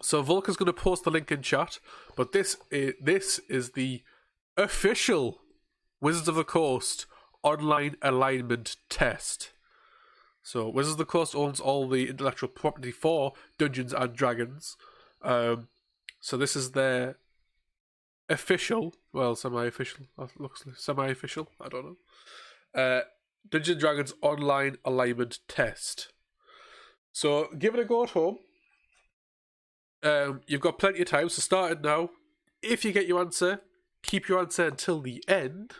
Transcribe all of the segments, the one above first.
So Volker's going to post the link in chat, but this is the official Wizards of the Coast online alignment test. So Wizards of the Coast owns all the intellectual property for Dungeons and Dragons. So this is their official, well, semi-official. Looks like semi-official. I don't know. Dungeons and Dragons online alignment test. So give it a go at home. You've got plenty of time, so start it now. If you get your answer, keep your answer until the end.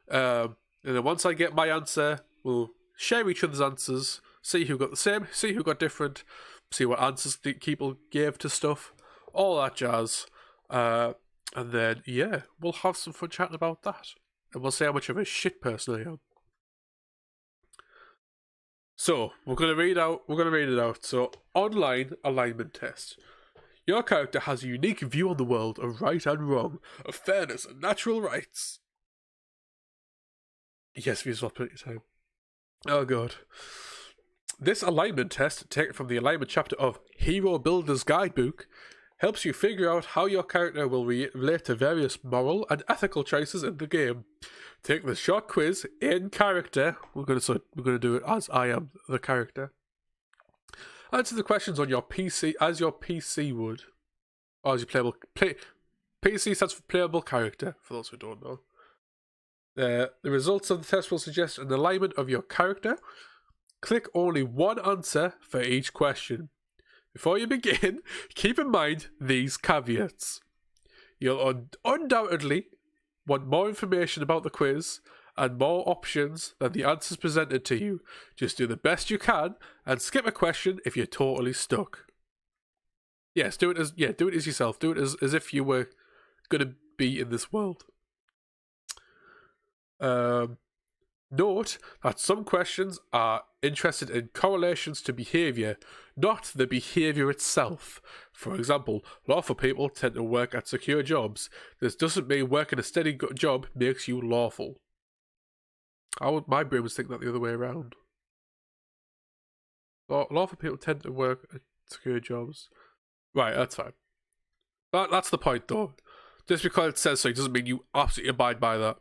And then once I get my answer, we'll share each other's answers, see who got the same, see who got different, see what answers people gave to stuff, all that jazz. And then, yeah, we'll have some fun chatting about that. And we'll see how much of a shit person I am. So, we're going to read it out. So, online alignment test. Your character has a unique view on the world of right and wrong, of fairness and natural rights. Yes, we've got plenty of time. Oh god. This alignment test, taken from the alignment chapter of Hero Builder's Guidebook, helps you figure out how your character will relate to various moral and ethical choices in the game. Take the short quiz in character. We're going to do it as I am the character. Answer the questions on your PC as your PC would. Or as your playable... PC stands for playable character, for those who don't know. The results of the test will suggest an alignment of your character. Click only one answer for each question. Before you begin, keep in mind these caveats. You'll undoubtedly want more information about the quiz and more options than the answers presented to you. Just do the best you can and skip a question if you're totally stuck. Yes, do it as yourself. Do it as if you were gonna be in this world. Note that some questions are interested in correlations to behaviour, not the behaviour itself. For example, lawful people tend to work at secure jobs. This doesn't mean working a steady job makes you lawful. My brain was thinking that the other way around. Lawful people tend to work at secure jobs. Right, that's fine. That's the point, though. Just because it says so, it doesn't mean you absolutely abide by that,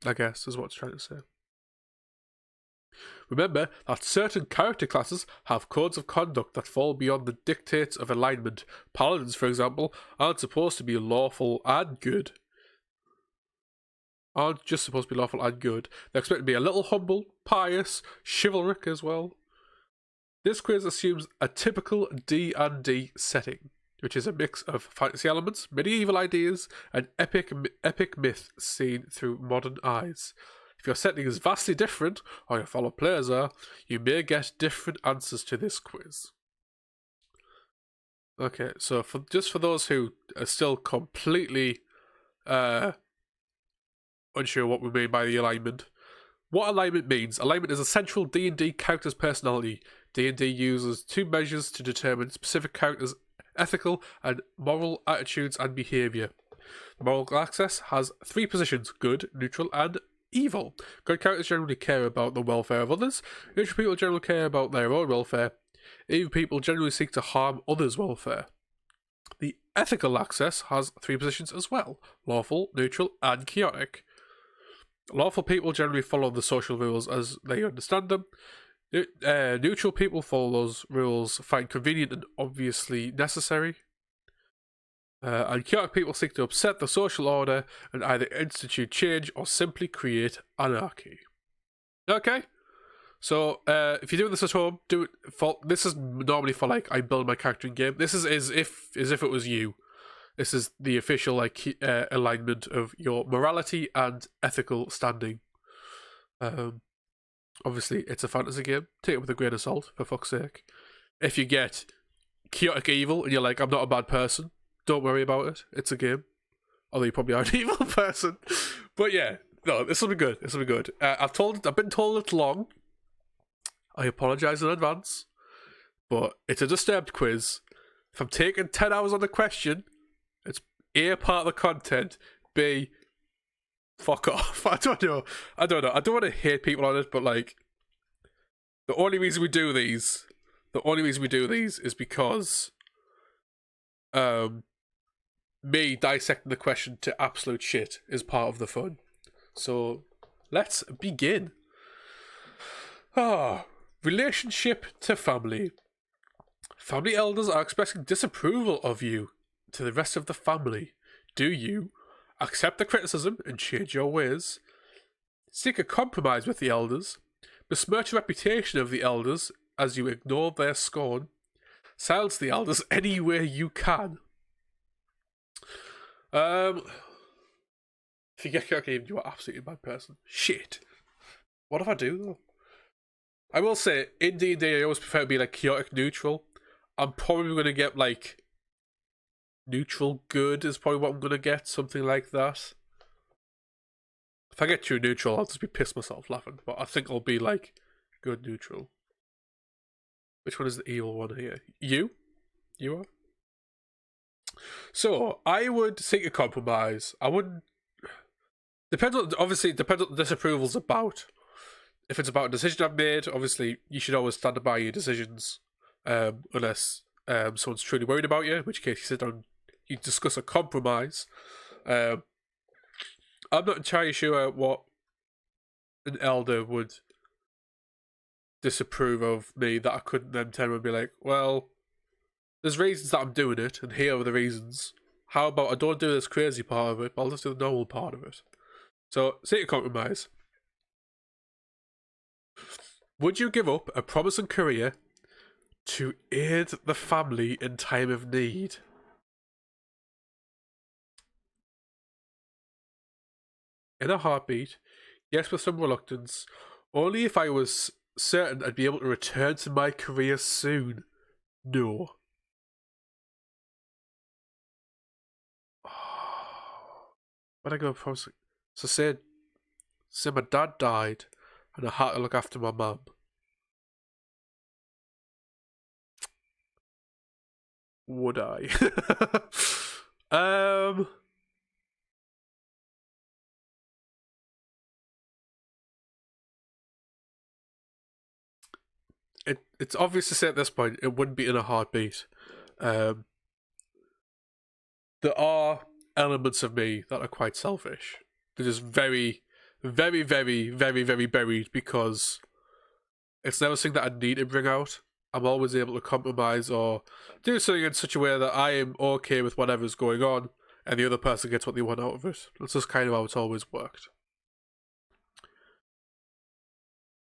I guess, is what it's trying to say. Remember that certain character classes have codes of conduct that fall beyond the dictates of alignment. Paladins, for example, aren't supposed to be lawful and good. Aren't just supposed to be lawful and good. They're expected to be a little humble, pious, chivalric as well. This quiz assumes a typical D&D setting, which is a mix of fantasy elements, medieval ideas, and epic myth seen through modern eyes. If your setting is vastly different, or your fellow players are, you may get different answers to this quiz. Okay, so for those who are still completely unsure what we mean by the alignment, what alignment means: alignment is a central D&D character's personality. D&D uses two measures to determine specific characters' ethical and moral attitudes and behaviour. The moral axis has three positions: good, neutral, and evil. Good characters generally care about the welfare of others. Neutral people generally care about their own welfare. Evil people generally seek to harm others' welfare. The ethical axis has three positions as well: lawful, neutral, and chaotic. Lawful people generally follow the social rules as they understand them. Neutral people follow those rules, find convenient and obviously necessary. And chaotic people seek to upset the social order and either institute change or simply create anarchy. Okay, so if you're doing this at home, do it. This is normally for like I build my character in game. This is as if it was you. This is the official alignment of your morality and ethical standing. Obviously, it's a fantasy game. Take it with a grain of salt, for fuck's sake. If you get chaotic evil and you're like, I'm not a bad person, don't worry about it. It's a game. Although you probably are an evil person. But yeah, no, this will be good. This will be good. I've been told it's long. I apologise in advance. But it's a disturbed quiz. If I'm taking 10 hours on the question, it's A, part of the content, B, fuck off. I don't know. I don't want to hate people on it, but like, the only reason we do these is because me dissecting the question to absolute shit is part of the fun. So let's begin. Relationship to family. Family elders are expressing disapproval of you to the rest of the family. Do you accept the criticism and change your ways? Seek a compromise with the elders? Besmirch the reputation of the elders as you ignore their scorn? Silence the elders any way you can? If you get your game, you are absolutely a bad person. Shit. What if I do, though? I will say, in D&D, I always prefer to be, like, chaotic neutral. I'm probably going to get, like, neutral good is probably what I'm going to get. Something like that. If I get too neutral, I'll just be pissed myself laughing. But I think I'll be, like, good neutral. Which one is the evil one here? You? You are? So, I would seek a compromise. I wouldn't... Obviously, it depends what the disapproval's about. If it's about a decision I've made, obviously, you should always stand by your decisions. Unless someone's truly worried about you, in which case you sit down, you discuss a compromise. I'm not entirely sure what an elder would disapprove of me that I couldn't then turn around and be like, well, there's reasons that I'm doing it, and here are the reasons. How about I don't do this crazy part of it, but I'll just do the normal part of it. So, seek a compromise. Would you give up a promising career to aid the family in time of need? In a heartbeat, yes, with some reluctance. Only if I was certain I'd be able to return to my career soon. No. But I go promising. So say my dad died and I had to look after my mum. Would I? It's obvious to say at this point it wouldn't be in a heartbeat. There are elements of me that are quite selfish. They're just very, very, very, very, very buried because it's never something that I need to bring out. I'm always able to compromise or do something in such a way that I am okay with whatever's going on and the other person gets what they want out of it. That's just kind of how it's always worked.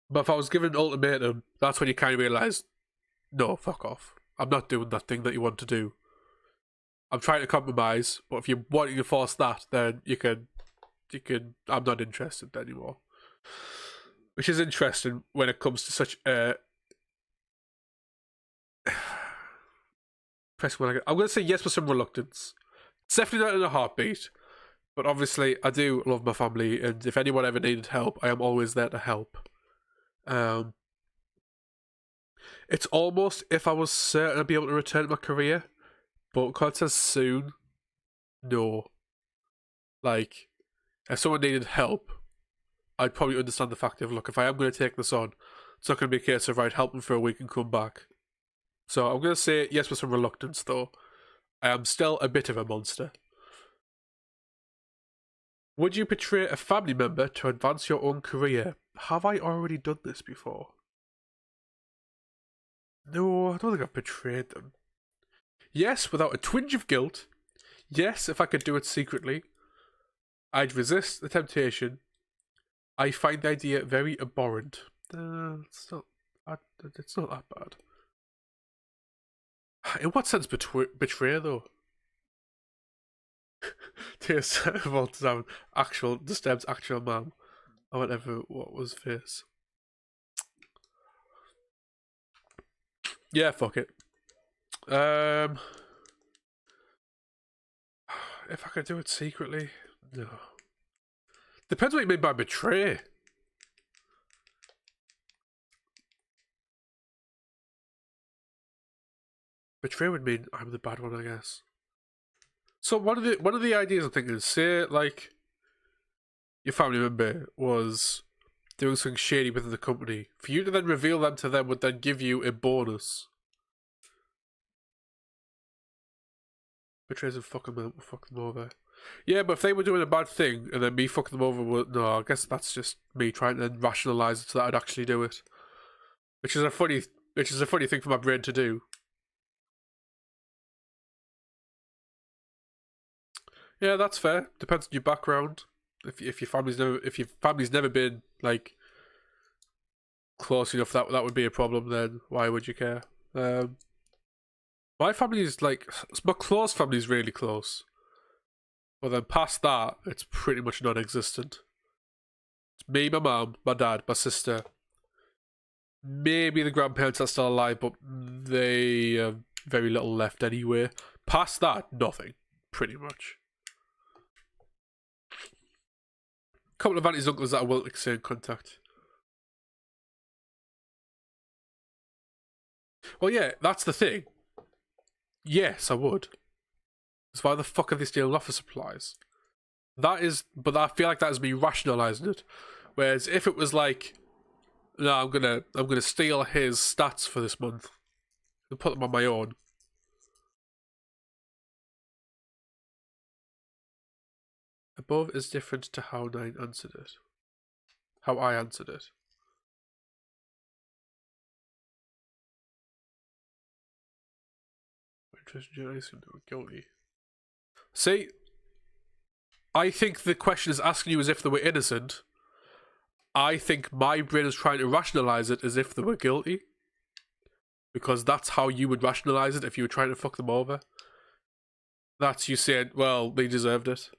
But if I was given an ultimatum, that's when you kind of realise, no, fuck off. I'm not doing that thing that you want to do. I'm trying to compromise, but if you're wanting to force that, then you can, I'm not interested anymore. Which is interesting when it comes to such a... I'm going to say yes with some reluctance. It's definitely not in a heartbeat, but obviously I do love my family, and if anyone ever needed help, I am always there to help. It's almost if I was certain I'd be able to return to my career, but because it says soon, no. Like, if someone needed help, I'd probably understand the fact of, look, if I am going to take this on, it's not going to be a case of, right, help them for a week and come back. So I'm going to say yes with some reluctance, though. I am still a bit of a monster. Would you betray a family member to advance your own career? Have I already done this before? No, I don't think I've betrayed them. Yes, without a twinge of guilt. Yes, if I could do it secretly. I'd resist the temptation. I find the idea very abhorrent. It's not that bad. In what sense betray, though? Tears vaults down disturbs actual man. Or whatever, what was face. Yeah, fuck it. If I could do it secretly, no. Depends what you mean by betray. Betray would mean I'm the bad one, I guess. So one of the ideas I'm thinking is, say like your family member was doing something shady within the company, for you to then reveal them to them would then give you a bonus. Betrays and fuck them over. Yeah, but if they were doing a bad thing and then me fucking them over, well, no, I guess that's just me trying to rationalise it so that I'd actually do it. Which is a funny thing for my brain to do. Yeah, that's fair. Depends on your background. If your family's never been like close enough, that would be a problem. Then why would you care? My family is like my close family is really close, but then past that, it's pretty much non-existent. It's me, my mum, my dad, my sister. Maybe the grandparents are still alive, but they have very little left anyway. Past that, nothing, pretty much. A couple of aunties and uncles that I will stay in contact. Well, yeah, that's the thing. Yes, I would. So why the fuck are they stealing office supplies? But I feel like that is me rationalising it. Whereas if it was like, no, I'm gonna steal his stats for this month and put them on my own. Above is different to how 9 answered it. How I answered it. Guilty. See, I think the question is asking you as if they were innocent. I think my brain is trying to rationalise it as if they were guilty. Because that's how you would rationalise it if you were trying to fuck them over. That's you saying, well, they deserved it.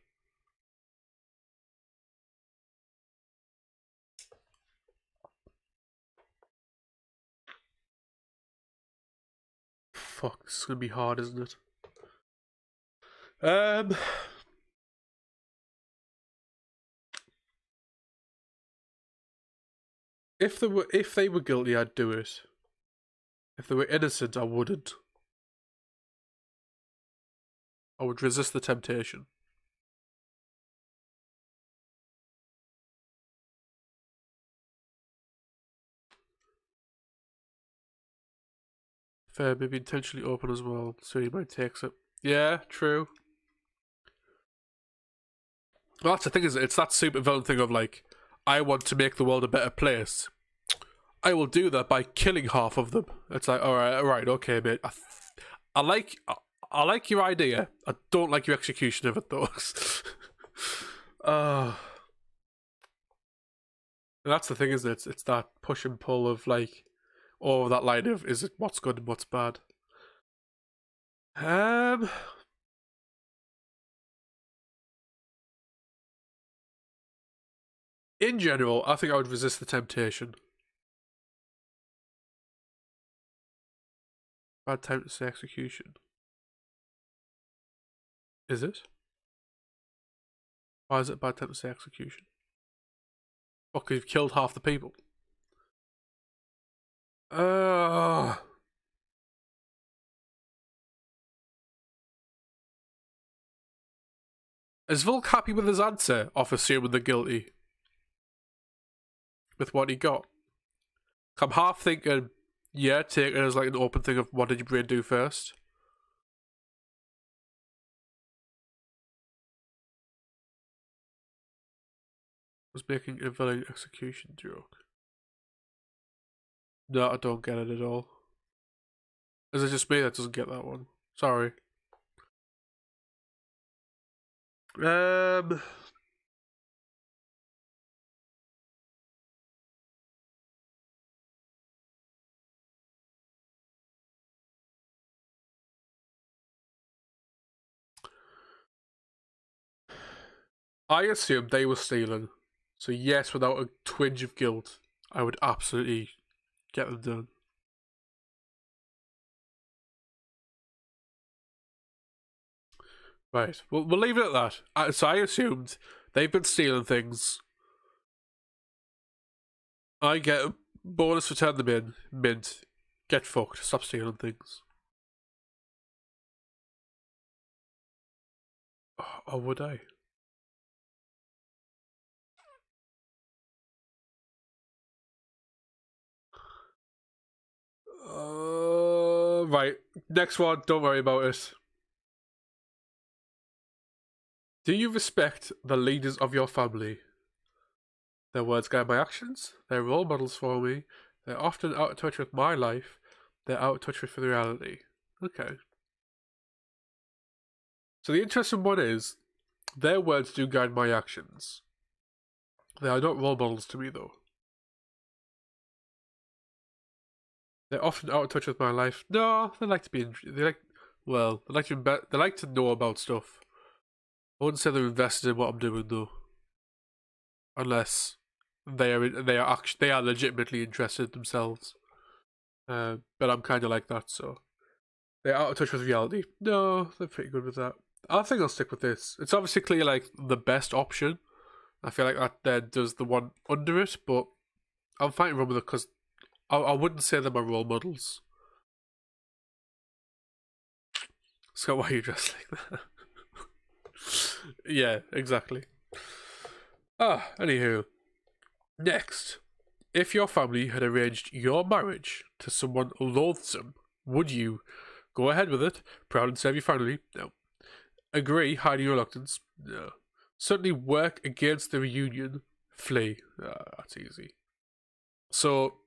Fuck, this is gonna be hard, isn't it? If they were guilty, I'd do it. If they were innocent, I wouldn't. I would resist the temptation. Fair, maybe intentionally open as well, so he might take it. Yeah, true. Well, that's the thing, is it's that super villain thing of like, I want to make the world a better place. I will do that by killing half of them. It's like, all right, okay, mate. I like your idea. I don't like your execution of it, though. That's the thing, isn't it? It's that push and pull of like, oh, that line of is it what's good and what's bad. In general, I think I would resist the temptation. Bad time to say execution. Is it? Why is it a bad time to say execution? What, because you've killed half the people? Is Volk happy with his answer of assuming they're guilty? With what he got? I'm half thinking, yeah, take it as like an open thing of what did your brain do first? Was making a villain execution joke. No, I don't get it at all. Is it just me that doesn't get that one? Sorry. I assumed they were stealing. So yes, without a twinge of guilt, I would absolutely get them done. Right, we'll leave it at that. So I assumed they've been stealing things. I get a bonus for turning them in. Mint. Get fucked. Stop stealing things. Or would I? Right. Next one, don't worry about it. Do you respect the leaders of your family? Their words guide my actions. They're role models for me. They're often out of touch with my life. They're out of touch with reality. Okay. So the interesting one is, their words do guide my actions. They are not role models to me, though. They're often out of touch with my life. No, they like to be. They like to. They like to know about stuff. I wouldn't say they're invested in what I'm doing though, unless they are legitimately interested themselves. But I'm kind of like that, so they're out of touch with reality. No, they're pretty good with that. I think I'll stick with this. It's obviously clear like the best option. I feel like that then does the one under it, but I'm fighting wrong with it because I wouldn't say they're my role models. Scott, why are you dressed like that? Yeah, exactly. Anywho. Next. If your family had arranged your marriage to someone loathsome, would you go ahead with it, proud and serve your family? No. Agree, hide your reluctance? No. Certainly work against the reunion? Flee. That's easy. So,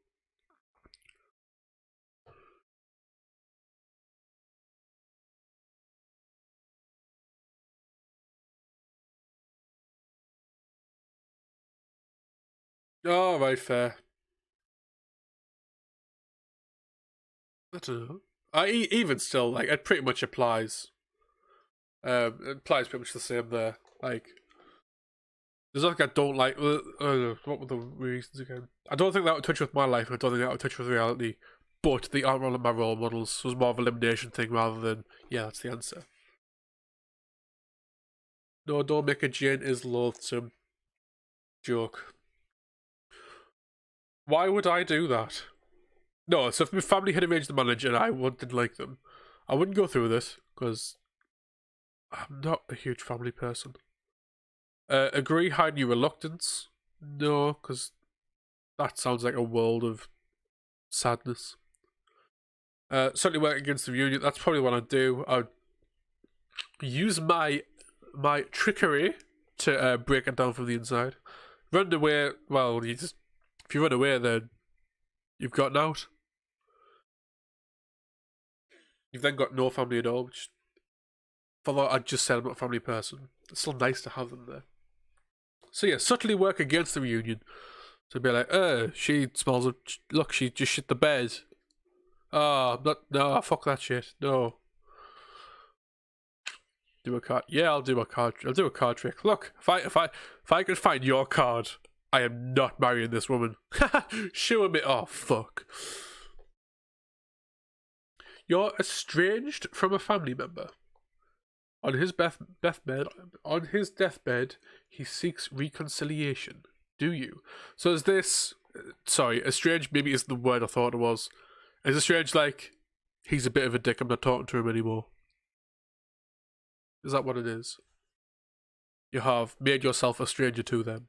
oh, right, fair. I don't know. Even still, like, it pretty much applies. It applies pretty much the same there. Like, there's nothing I don't like. What were the reasons again? I don't think that would touch with my life. I don't think that would touch with reality. But they aren't one of my role models. It was more of an elimination thing rather than, yeah, that's the answer. No, don't make a Jane is loathsome joke. Why would I do that? No, so if my family had arranged the marriage and I didn't like them, I wouldn't go through this because I'm not a huge family person. Agree, hide your reluctance? No, because that sounds like a world of sadness. Certainly work against the union. That's probably what I'd do. I'd use my trickery to break it down from the inside. Run away. Well, if you run away, then you've gotten out. You've then got no family at all. Which, although I just said I'm not a family person, it's still nice to have them there. So yeah, subtly work against the reunion. So be like, she smells of. Look, she just shit the bed. No, fuck that shit. No. Do a card. Yeah, I'll do a card. I'll do a card trick. Look, if I could find your card, I am not marrying this woman. Show me. Oh fuck. You're estranged from a family member. On his deathbed, he seeks reconciliation. Do you? So is this? Sorry, estranged maybe isn't the word I thought it was. Is estranged like he's a bit of a dick? I'm not talking to him anymore. Is that what it is? You have made yourself a stranger to them.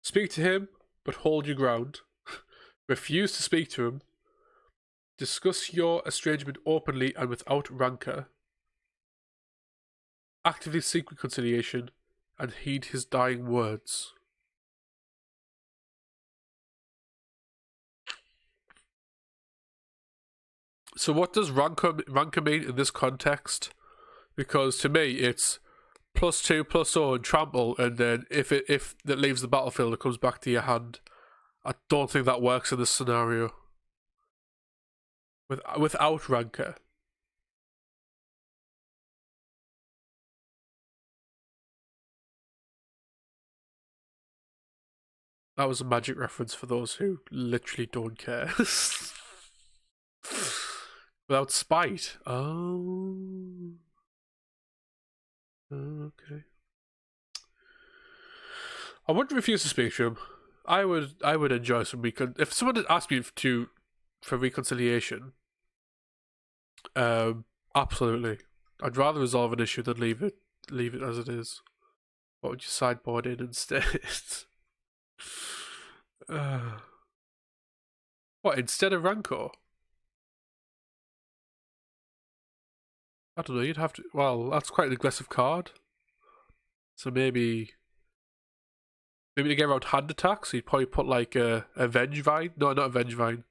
Speak to him, but hold your ground. Refuse to speak to him. Discuss your estrangement openly and without rancor. Actively seek reconciliation and heed his dying words. So what does rancor mean in this context? Because to me it's +2/+0 and trample, and then if it leaves the battlefield, it comes back to your hand. I don't think that works in this scenario. Without rancor. That was a magic reference for those who literally don't care. Without spite. Oh. Okay. I wouldn't refuse to speak to him. I would enjoy some if someone had asked me for reconciliation, absolutely. I'd rather resolve an issue than leave it as it is. What would you sideboard in instead? What, instead of rancor? I don't know, you'd have to... Well, that's quite an aggressive card. So maybe to get around hand attacks, you'd probably put like a Vengevine. No, not a Vengevine.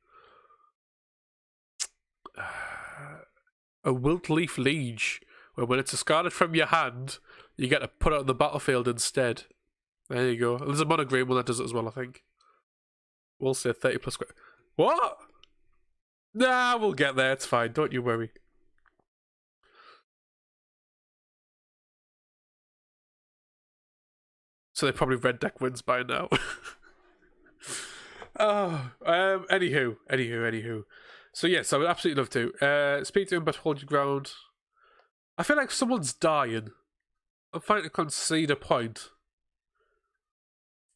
A Wiltleaf Liege, where when it's discarded from your hand, you get to put it on the battlefield instead. There you go. There's a monogram one that does it as well, I think. We'll say 30 plus... What? Nah, we'll get there. It's fine. Don't you worry. So they probably red deck wins by now. Anywho. So yes, I would absolutely love to. Speak to him, but hold your ground. I feel like someone's dying. I'm trying to concede a point.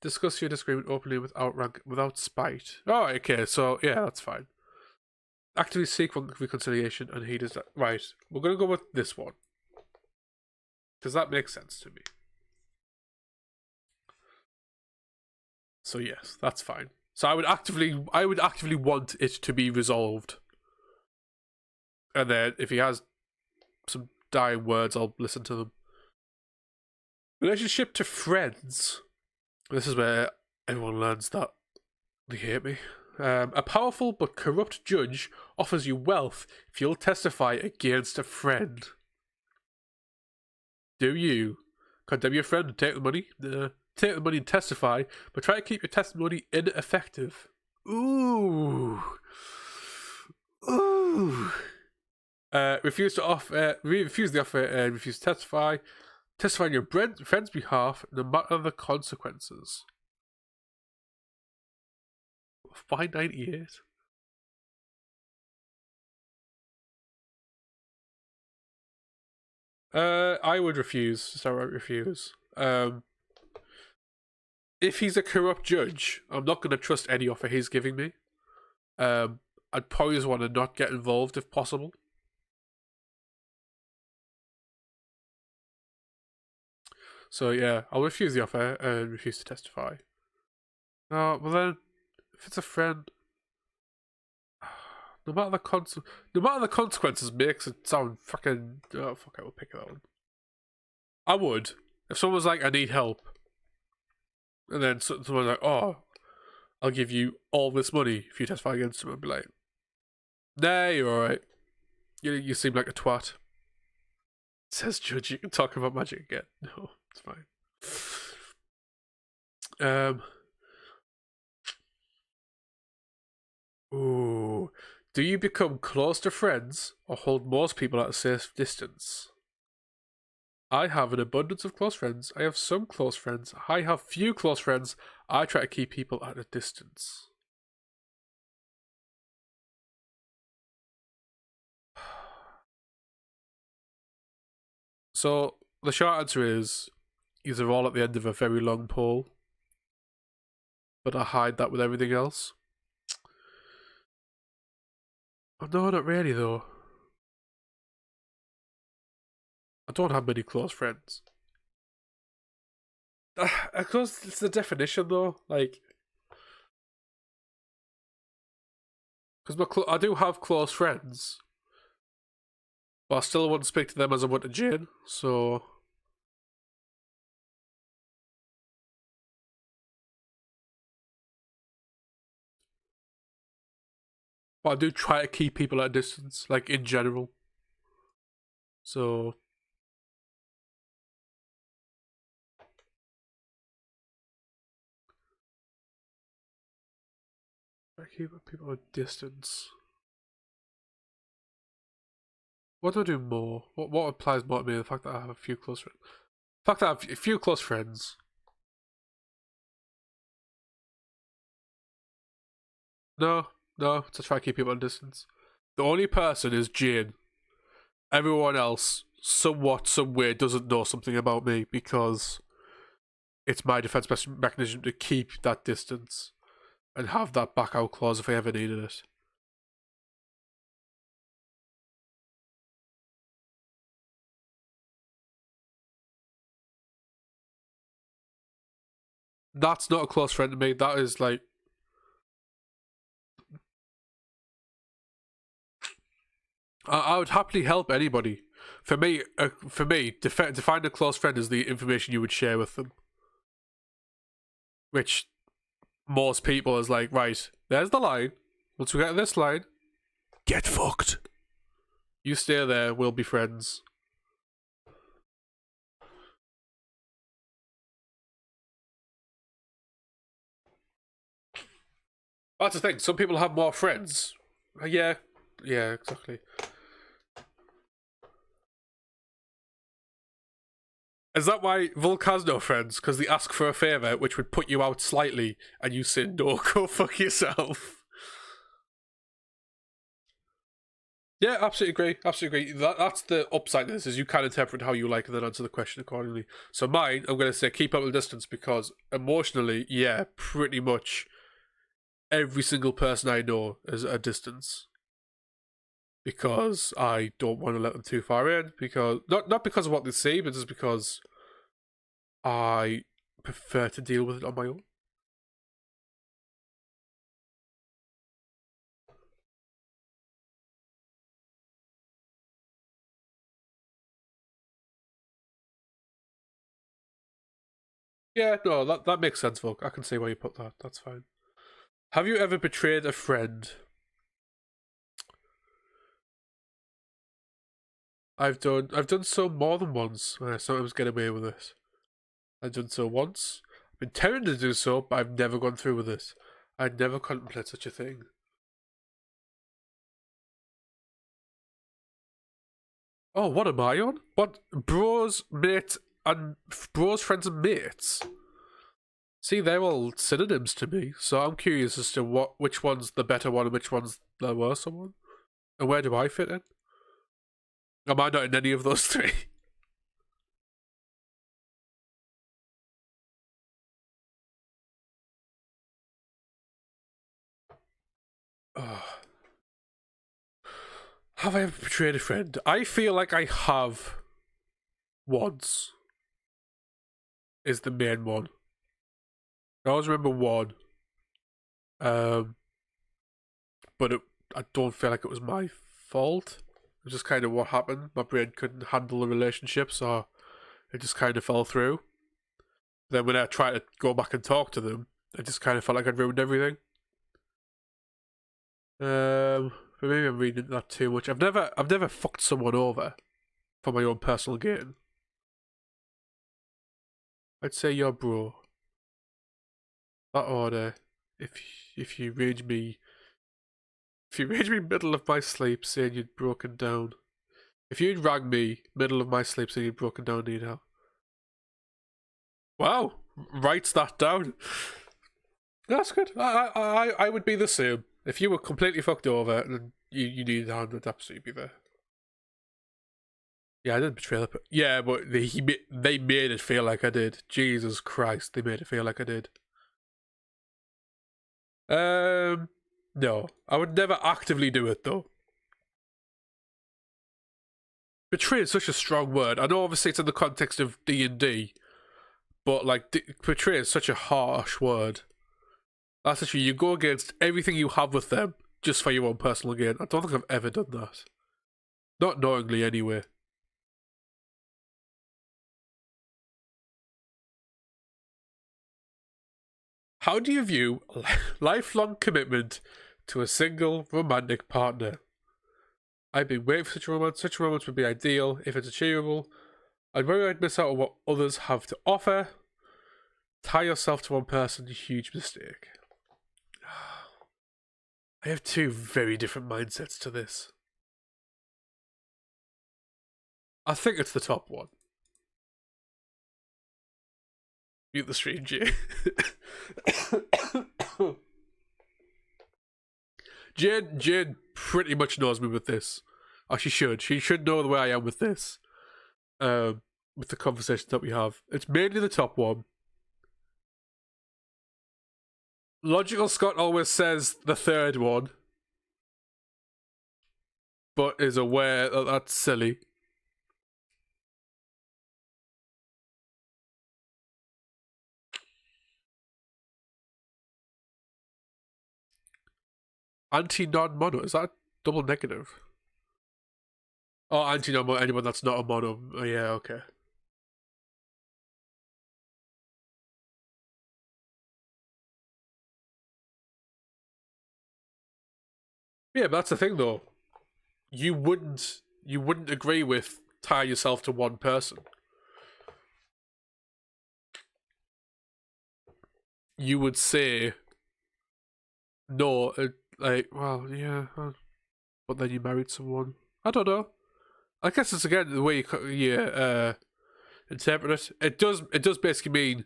Discuss your disagreement openly without spite. Oh, okay, so yeah, that's fine. Actively seek reconciliation, and he does that. Right, we're gonna go with this one. Does that make sense to me? So yes, that's fine. So I would actively want it to be resolved. And then if he has some dying words, I'll listen to them. Relationship to friends. This is where everyone learns that they hate me. A powerful but corrupt judge offers you wealth if you'll testify against a friend. Do you condemn your friend and take the money? Take the money and testify, but try to keep your testimony ineffective. Ooh. Refuse the offer and refuse to testify. Testify on your friend's behalf, no matter the consequences. Why 98? I would refuse. So I refuse. If he's a corrupt judge, I'm not going to trust any offer he's giving me. I'd probably just want to not get involved if possible. So yeah, I'll refuse the offer and refuse to testify. Well then, if it's a friend, no matter the consequences makes it sound fucking... Oh, fuck, I will pick that one. I would. If someone was like, I need help, and then someone's like, oh, I'll give you all this money if you testify against him, I'd be like, nah, you're alright. You seem like a twat. Says Judge, you can talk about magic again. No, it's fine. Ooh. Do you become close to friends or hold most people at a safe distance? I have an abundance of close friends. I have some close friends. I have few close friends. I try to keep people at a distance. So, the short answer is, these are all at the end of a very long pole. But I hide that with everything else. Oh, no, not really, though. I don't have many close friends. I suppose it's the definition, though. Like, because I do have close friends, but I still wouldn't speak to them as I would to Jane. So, but I do try to keep people at a distance, like in general. So, I keep people at a distance. What do I do more? What applies more to me? The fact that I have a few close friends. The fact that I have a few close friends. No, to try to keep people at a distance. The only person is Jane. Everyone else, somewhat, somewhere, doesn't know something about me because it's my defense mechanism to keep that distance and have that back out clause if I ever needed it. That's not a close friend to me. That is like... I would happily help anybody. for me, define a close friend as the information you would share with them, which most people is like, right, there's the line. Once we get to this line, get fucked. You stay there, we'll be friends. That's the thing. Some people have more friends. Yeah, exactly. Is that why Volk has no friends? Because they ask for a favour, which would put you out slightly, and you say, no, go fuck yourself. Yeah, absolutely agree. Absolutely agree. That's the upside of this, is you can interpret how you like and then answer the question accordingly. So mine, I'm going to say keep up the distance, because emotionally, yeah, pretty much every single person I know is at a distance. Because I don't want to let them too far in, because not because of what they say, but just because I prefer to deal with it on my own. Yeah, no, that makes sense, Volk. I can see why you put that. That's fine. Have you ever betrayed a friend? I've done so more than once. I sometimes get away with it. I've done so once. I've been tempted to do so, but I've never gone through with it. I'd never contemplate such a thing. Oh, what am I on? What bros, mate, and bros, friends, and mates? See, they're all synonyms to me, so I'm curious as to which one's the better one and which one's the worse one. And where do I fit in? Am I not in any of those three? Oh. Have I ever betrayed a friend? I feel like I have once. Is the main one. I always remember one. Um, but I don't feel like it was my fault. It was just kind of what happened. My brain couldn't handle the relationship, so it just kind of fell through. Then when I tried to go back and talk to them, I just kind of felt like I'd ruined everything. But maybe I'm reading that too much. I've never fucked someone over for my own personal gain. I'd say you're bro. That order. If if you rage me, if you rage me middle of my sleep saying you'd broken down. If you'd rang me middle of my sleep saying you'd broken down, Nina. Wow, writes that down. That's good. I would be the same. If you were completely fucked over and you needed a hand, I'd absolutely be there. Yeah, I didn't betray the. Yeah, but they made it feel like I did. Jesus Christ, they made it feel like I did. No, I would never actively do it though. Betray is such a strong word. I know, obviously, it's in the context of D&D, but like betray is such a harsh word. That's actually, you go against everything you have with them just for your own personal gain. I don't think I've ever done that. Not knowingly, anyway. How do you view lifelong commitment to a single romantic partner? I've been waiting for such a romance. Such a romance would be ideal if it's achievable. I'd worry I'd miss out on what others have to offer. Tie yourself to one person, huge mistake. I have two very different mindsets to this. I think it's the top one. Mute the stream, Jay. Jane pretty much knows me with this. Oh, she should. She should know the way I am with this. With the conversations that we have. It's mainly the top one. Logical Scott always says the third one, but is aware that that's silly. Anti non mono, is that double negative? Oh, anti-normal, anyone that's not a mono. Oh, yeah, okay. Yeah, but that's the thing though. You wouldn't agree with tie yourself to one person. You would say no, like, well, yeah, but then you married someone. I don't know. I guess it's again the way you interpret it. It does basically mean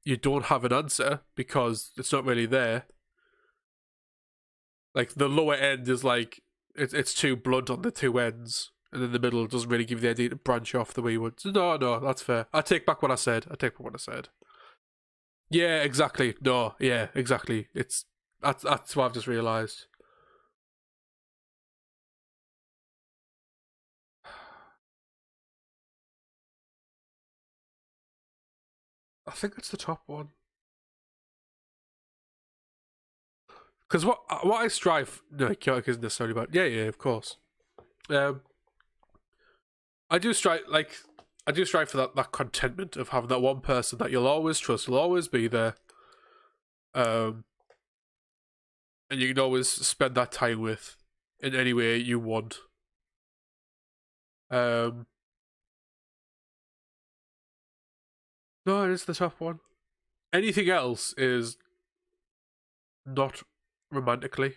you don't have an answer because it's not really there. Like the lower end is like it's too blunt on the two ends, and then the middle doesn't really give you the idea to branch off the way you would. No, no, that's fair. I take back what I said. I take back what I said. Yeah, exactly. No, yeah, exactly. That's what I've just realised. I think it's the top one. Because what I strive, no, chaotic isn't necessarily about. Yeah, yeah, of course. Um, I do strive for that contentment of having that one person that you'll always trust, will always be there, um, and you can always spend that time with in any way you want. Um, no, it is the top one. Anything else is not romantically;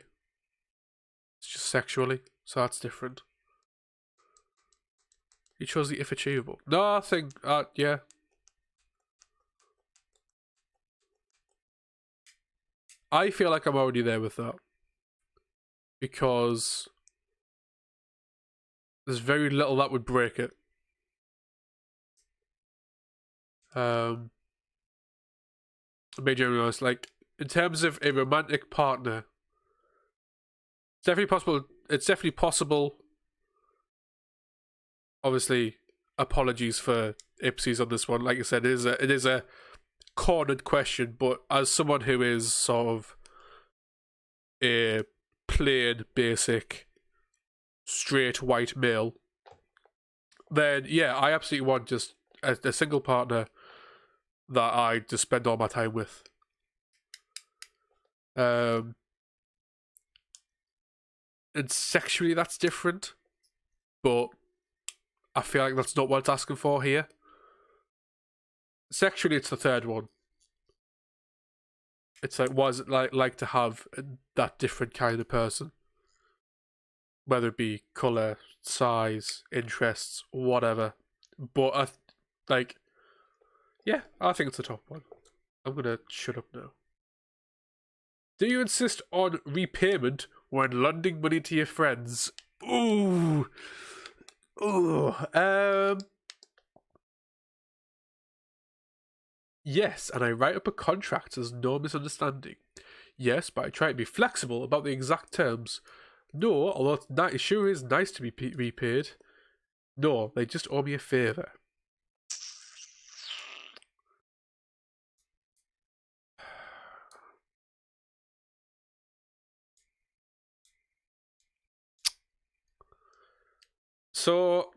it's just sexually, so that's different. You chose the if achievable. No, I think, yeah. I feel like I'm already there with that because there's very little that would break it. Um, Major honest, like in terms of a romantic partner, it's definitely possible. It's definitely possible. Obviously, apologies for Ipsies on this one. Like I said, it is a cornered question, but as someone who is sort of a plain, basic, straight white male, then yeah, I absolutely want just a single partner that I just spend all my time with. Um, and sexually, that's different, but I feel like that's not what it's asking for here. Sexually, it's the third one. It's like, what is it like to have that different kind of person, whether it be color, size, interests, whatever. But like, yeah, I think it's the top one. I'm gonna shut up now. Do you insist on repayment when lending money to your friends? Ooh, ooh. Yes, and I write up a contract so there's no misunderstanding. Yes, but I try to be flexible about the exact terms. No, although it sure is nice to be repaid. No, they just owe me a favour. So,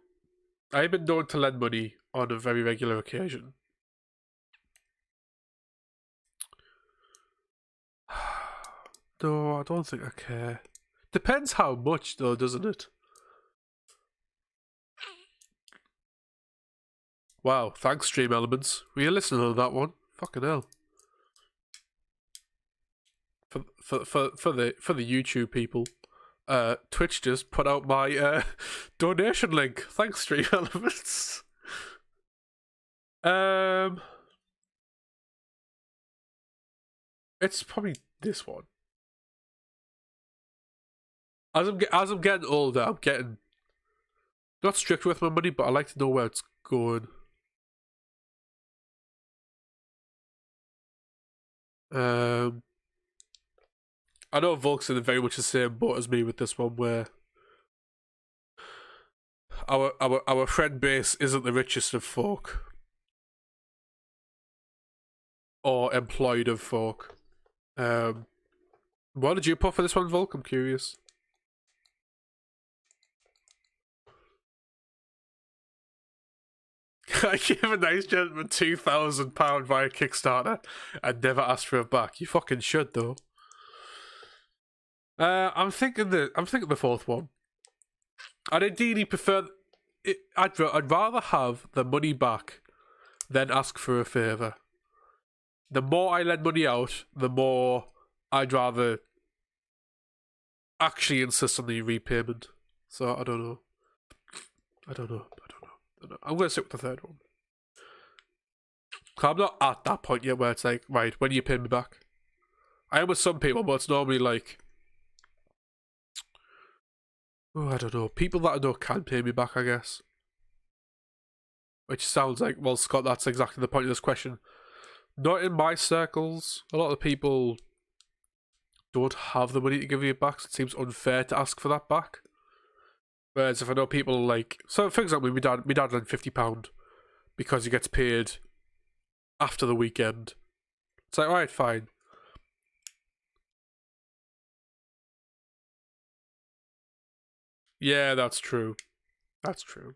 I've been known to lend money on a very regular occasion. No, I don't think I care. Depends how much, though, doesn't it? Wow, thanks, Stream Elements. Were you listening to that one? Fucking hell. For the YouTube people, Twitch just put out my donation link. Thanks, Stream Elements. It's probably this one. As I'm getting older, I'm getting not strict with my money, but I like to know where it's going. Um, I know Volk's in very much the same boat as me with this one, where our friend base isn't the richest of folk or employed of folk. What did you put for this one, Volk? I'm curious. I gave a nice gentleman £2,000 via Kickstarter and never asked for it back. You fucking should though. I'm thinking the fourth one. I'd ideally prefer. I'd rather have the money back than ask for a favour. The more I lend money out, the more I'd rather actually insist on the repayment. So I don't know. I'm gonna stick with the third one. I'm not at that point yet where it's like, right, when you pay me back? I am with some people, but it's normally like, oh, I don't know. People that I know can pay me back, I guess. Which sounds like, well, Scott, that's exactly the point of this question. Not in my circles. A lot of people don't have the money to give you back, so it seems unfair to ask for that back. Whereas if I know people like, so for example, my dad lent £50 because he gets paid after the weekend. It's like, alright, fine. Yeah, that's true. That's true.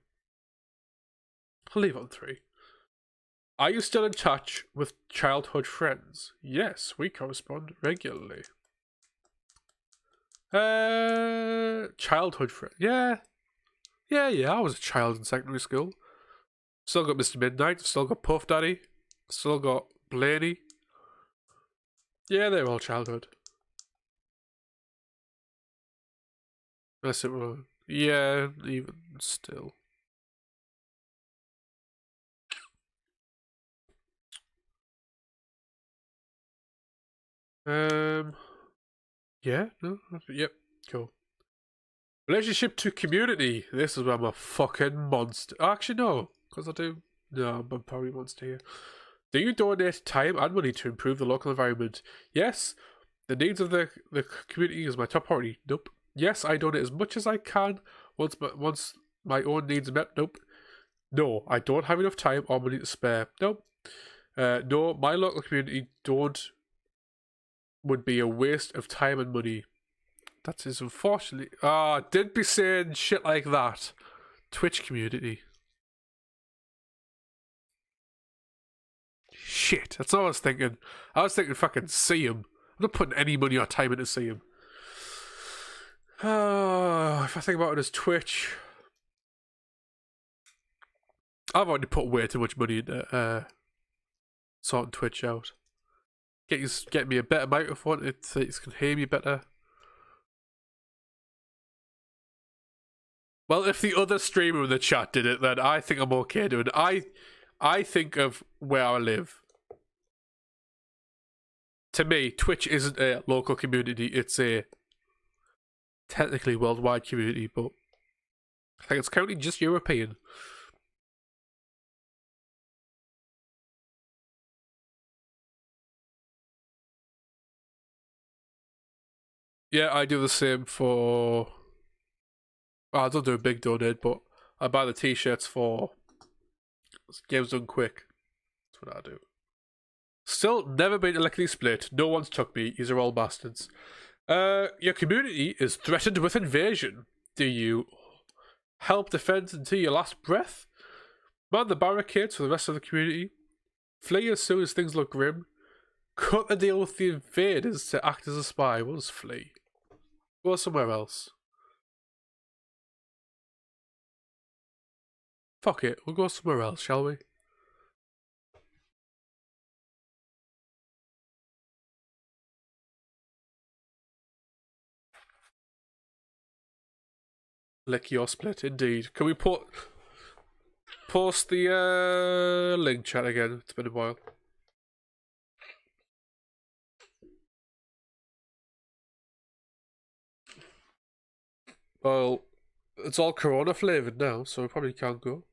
I'll leave it on 3. Are you still in touch with childhood friends? Yes, we correspond regularly. Childhood friend. Yeah. I was a child in secondary school. Still got Mr. Midnight. Still got Puff Daddy. Still got Blaney. Yeah, they're all childhood. Unless it were. Yeah, even still. Yeah, no, yep, cool. Relationship to community. This is where I'm a fucking monster. Actually, no, because I do. No, I'm probably a monster here. Do you donate time and money to improve the local environment? Yes. The needs of the community is my top priority. Nope. Yes, I donate as much as I can once my own needs are met. Nope. No, I don't have enough time or money to spare. Nope. No, my local community would be a waste of time and money. That is unfortunately. Did be saying shit like that. Twitch community. Shit, that's all I was thinking. I was thinking fucking see him. I'm not putting any money or time into see him. If I think about it as Twitch, I've already put way too much money into sorting Twitch out. Get me a better microphone so you can hear me better. Well, if the other streamer in the chat did it, then I think I'm okay doing it. I think of where I live. To me, Twitch isn't a local community, it's a technically worldwide community, but I think it's currently just European. Yeah, I do the same for... Well, I don't do a big donate, but I buy the t-shirts for Games Done Quick. That's what I do. Still never been electrically split. No one's took me. These are all bastards. Your community is threatened with invasion. Do you help defend until your last breath? Man the barricades for the rest of the community? Flee as soon as things look grim? Cut a deal with the invaders to act as a spy? What does flee? Go somewhere else. Fuck it, we'll go somewhere else, shall we? Lick your split, indeed. Can we post the link chat again? It's been a while. Well, it's all Corona flavoured now, so we probably can't go.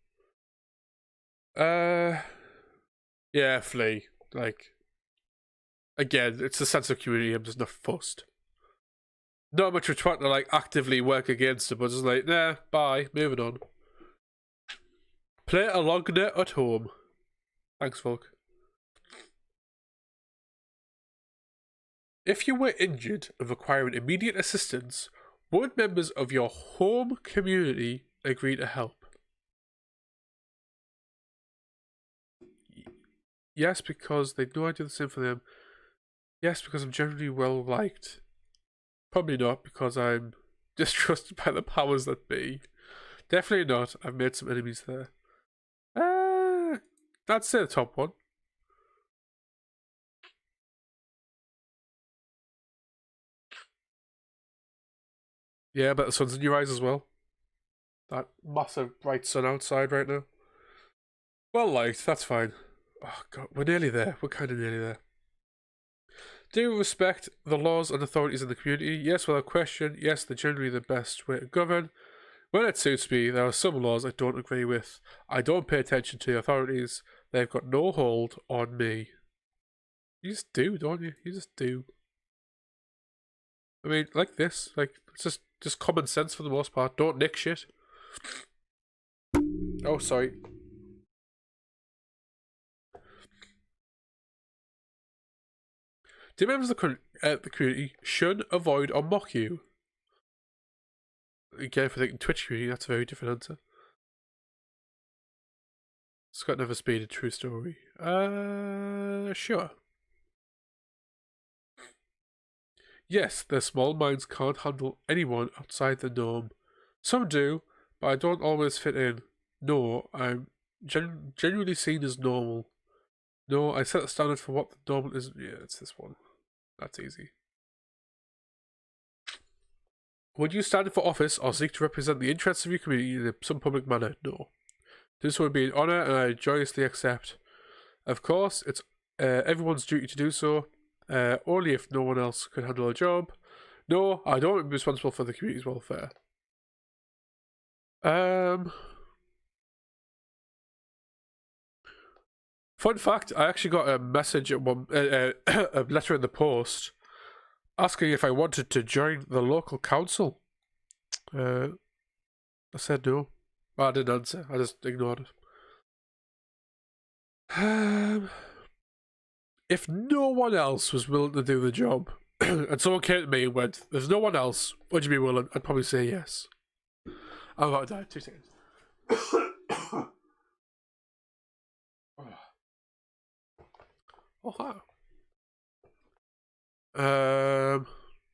Yeah, flee. Like, again, it's a sense of community. I'm just not fussed. Not much we're trying to like actively work against it, but just like, nah, bye, moving on. Play along net at home. Thanks, folk. If you were injured and requiring immediate assistance, would members of your home community agree to help? Yes, because they know I do the same for them. Yes, because I'm generally well liked. Probably not, because I'm distrusted by the powers that be. Definitely not. I've made some enemies there. That's the top one. Yeah, but the sun's in your eyes as well. That massive bright sun outside right now. Well liked, that's fine. Oh god, we're nearly there. We're kind of nearly there. Do you respect the laws and authorities in the community? Yes, without question. Yes, they're generally the best way to govern. When it suits me, there are some laws I don't agree with. I don't pay attention to the authorities. They've got no hold on me. You just do, don't you? You just do. I mean, like this. Like, it's just common sense for the most part. Don't nick shit. Oh, sorry. Do members of the community should avoid or mock you? Again, if we're thinking Twitch community, that's a very different answer. Scott never speed a true story. Sure. Yes, their small minds can't handle anyone outside the norm. Some do, but I don't always fit in. No, I'm genuinely seen as normal. No, I set the standard for what the normal is. Yeah, it's this one. That's easy. Would you stand for office or seek to represent the interests of your community in some public manner? No. This would be an honour and I joyously accept. Of course, it's everyone's duty to do so, only if no one else could handle a job. No, I don't want to be responsible for the community's welfare. Fun fact, I actually got a message at one, a letter in the post asking if I wanted to join the local council. I said no. Well, I didn't answer. I just ignored it. If no one else was willing to do the job, and someone came to me and went, "There's no one else. Would you be willing?" I'd probably say yes. I'm about to die. 2 seconds. Oh,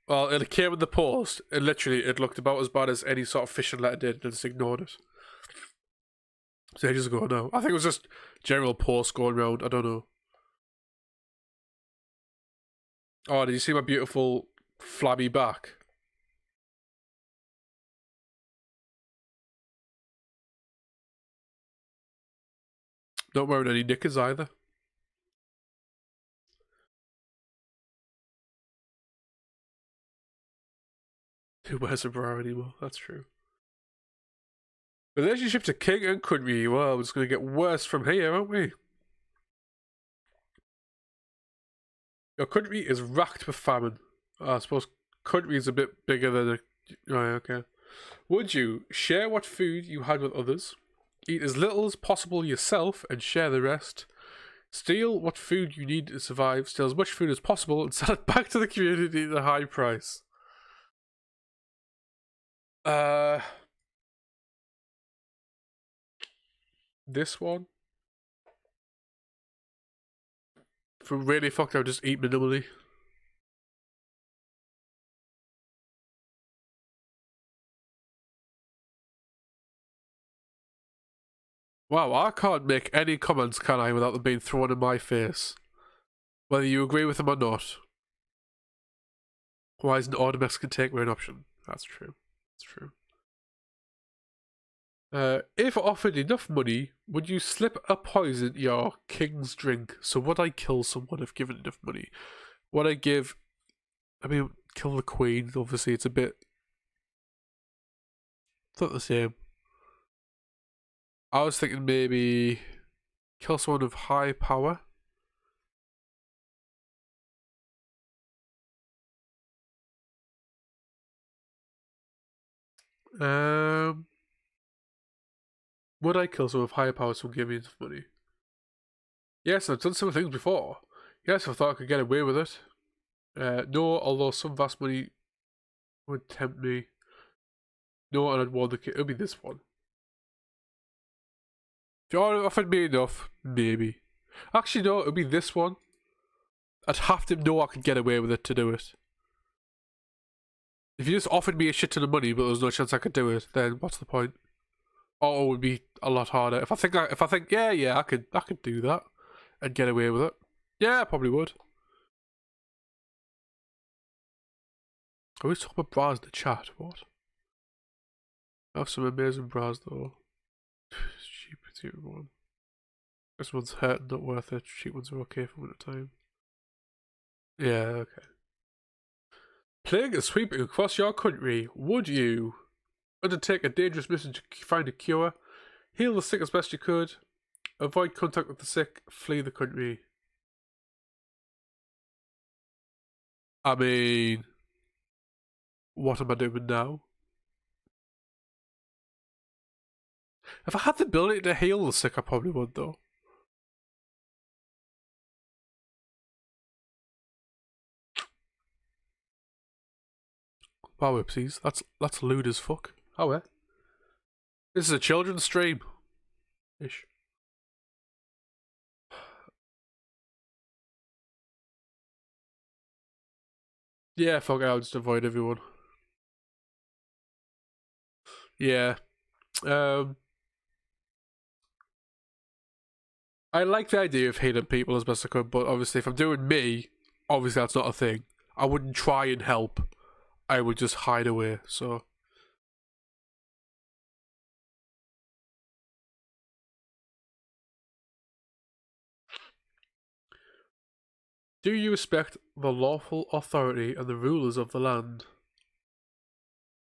well, it came in the post, and literally, it looked about as bad as any sort of phishing letter did, and just ignored it. So ages ago now. I think it was just general posts going around. I don't know. Oh, did you see my beautiful flabby back? Not wearing any knickers either. Who wears a bra anymore? That's true. Relationship to king and country. Well, it's going to get worse from here, aren't we? Your country is racked with famine. I suppose country is a bit bigger than a... Right, okay. Would you share what food you had with others? Eat as little as possible yourself and share the rest? Steal what food you need to survive, steal as much food as possible, and sell it back to the community at a high price. This one? If I'm really fucked, I'll just eat minimally. Wow, I can't make any comments, can I, without them being thrown in my face? Whether you agree with them or not. Why isn't order Mexican takeaway an option? That's true. That's true. If offered enough money, would you slip a poison your king's drink? So would I kill someone if given enough money? Would I give... I mean, kill the queen, obviously it's a bit... It's not the same. I was thinking maybe... kill someone of high power. Would I kill someone with higher powers who give me enough money? Yes, I've done some things before. Yes, I thought I could get away with it. No, although some vast money would tempt me. No, and I'd warn the kid. It'll be this one. If you offered me enough, maybe. Actually, no, it would be this one. I'd have to know I could get away with it to do it. If you just offered me a shit ton of money, but there was no chance I could do it, then what's the point? Or it would be a lot harder. If I think, yeah, I could do that and get away with it. Yeah, I probably would. I always talk about bras in the chat. What? I have some amazing bras though. Cheap one. This one's hurt, not worth it. Cheap ones are okay from at a time. Yeah, okay. Plague is sweeping across your country. Would you undertake a dangerous mission to find a cure? Heal the sick as best you could. Avoid contact with the sick. Flee the country. I mean, what am I doing now? If I had the ability to heal the sick, I probably would, though. Wow, whoopsies. That's lewd as fuck. Oh, yeah. This is a children's stream. Ish. Yeah, fuck it, I'll just avoid everyone. Yeah. I like the idea of hating people as best I could, but obviously if I'm doing me, obviously that's not a thing. I wouldn't try and help. I would just hide away, so... Do you respect the lawful authority and the rulers of the land?